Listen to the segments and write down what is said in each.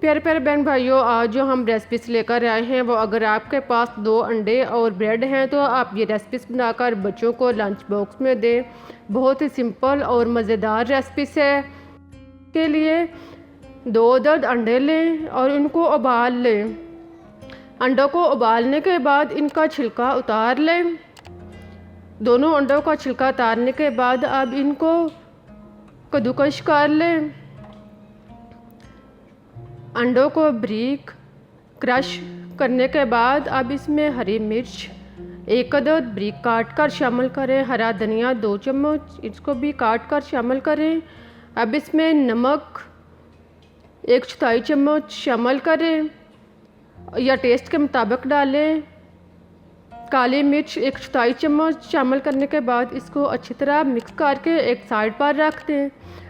प्यारे प्यारे बहन भाइयों, आज जो हम रेसिपीज लेकर आए हैं वो अगर आपके पास 2 अंडे और ब्रेड हैं तो आप ये रेसिपीज बनाकर बच्चों को लंच बॉक्स में दें। बहुत ही सिंपल और मज़ेदार रेसिपीज है। के लिए 2 अदद अंडे लें और इनको उबाल लें। अंडों को उबालने के बाद इनका छिलका उतार लें। दोनों अंडों का छिलका उतारने के बाद अब इनको कद्दूकस कर लें। अंडों को बारीक क्रश करने के बाद अब इसमें हरी मिर्च 1 अदद बारीक काट कर शामिल करें। हरा धनिया 2 चम्मच, इसको भी काट कर शामिल करें। अब इसमें नमक 1/4 चम्मच शामिल करें या टेस्ट के मुताबिक डालें। काली मिर्च 1/4 चम्मच शामिल करने के बाद इसको अच्छी तरह मिक्स करके एक साइड पर रख दें।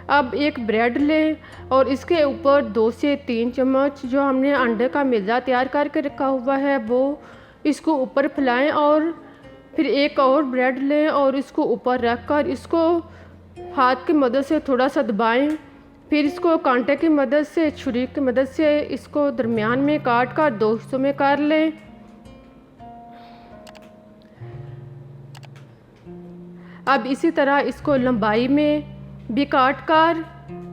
अब एक ब्रेड लें और इसके ऊपर 2 से 3 चम्मच जो हमने अंडे का मैदा तैयार करके रखा हुआ है वो इसको ऊपर फैलाएं और फिर एक और ब्रेड लें और इसको ऊपर रख कर इसको हाथ की मदद से थोड़ा सा दबाएं। फिर इसको कांटे की मदद से, छुरी की मदद से इसको दरमियान में काट कर 2 हिस्सों में कर लें। अब इसी तरह इसको लंबाई में भी काट कर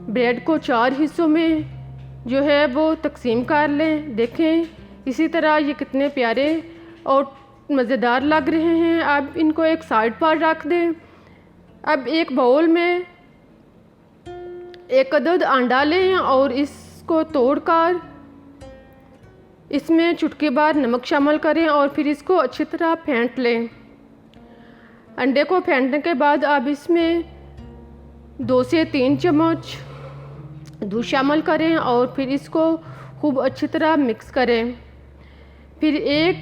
ब्रेड को 4 हिस्सों में जो है वो तकसीम कर लें। देखें इसी तरह ये कितने प्यारे और मज़ेदार लग रहे हैं। अब इनको एक साइड पर रख दें। अब एक बाउल में 1 अदद अंडा लें और इसको तोड़कर इसमें चुटकी भर नमक शामिल करें और फिर इसको अच्छी तरह फेंट लें। अंडे को फेंटने के बाद अब इसमें 2 से 3 चम्मच दूध शामिल करें और फिर इसको खूब अच्छी तरह मिक्स करें। फिर एक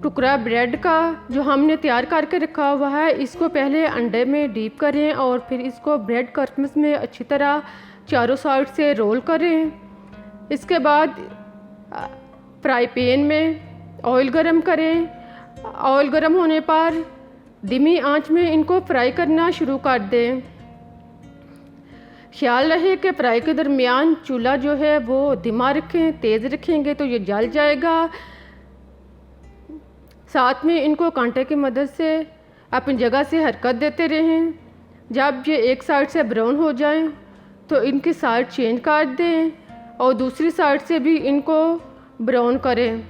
टुकड़ा ब्रेड का जो हमने तैयार करके रखा हुआ है इसको पहले अंडे में डीप करें और फिर इसको ब्रेड क्रम्स में अच्छी तरह चारों साइड से रोल करें। इसके बाद फ्राई पैन में ऑयल गरम करें। ऑयल गरम होने पर धीमी आंच में इनको फ्राई करना शुरू कर दें। ख्याल रहे कि फ्राई के दरमियान चूल्हा जो है वो धीमा रखें, तेज़ रखेंगे तो ये जल जाएगा। साथ में इनको कांटे की मदद से अपनी जगह से हरकत देते रहें। जब ये एक साइड से ब्राउन हो जाएं तो इनकी साइड चेंज कर दें और दूसरी साइड से भी इनको ब्राउन करें।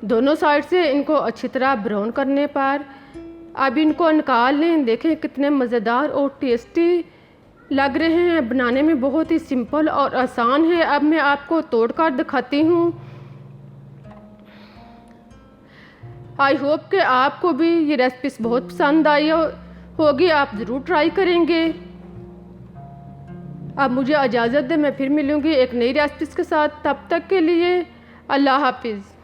दोनों साइड से इनको अच्छी तरह ब्राउन करने पर अब इनको निकाल लें। देखें कितने मज़ेदार और टेस्टी लग रहे हैं। बनाने में बहुत ही सिंपल और आसान है। अब मैं आपको तोड़कर दिखाती हूँ। आई होप कि आपको भी ये रेसिपीज बहुत पसंद आई होगी। आप ज़रूर ट्राई करेंगे। अब मुझे इजाज़त दें, मैं फिर मिलूँगी एक नई रेसिपीज के साथ। तब तक के लिए अल्लाह हाफिज़।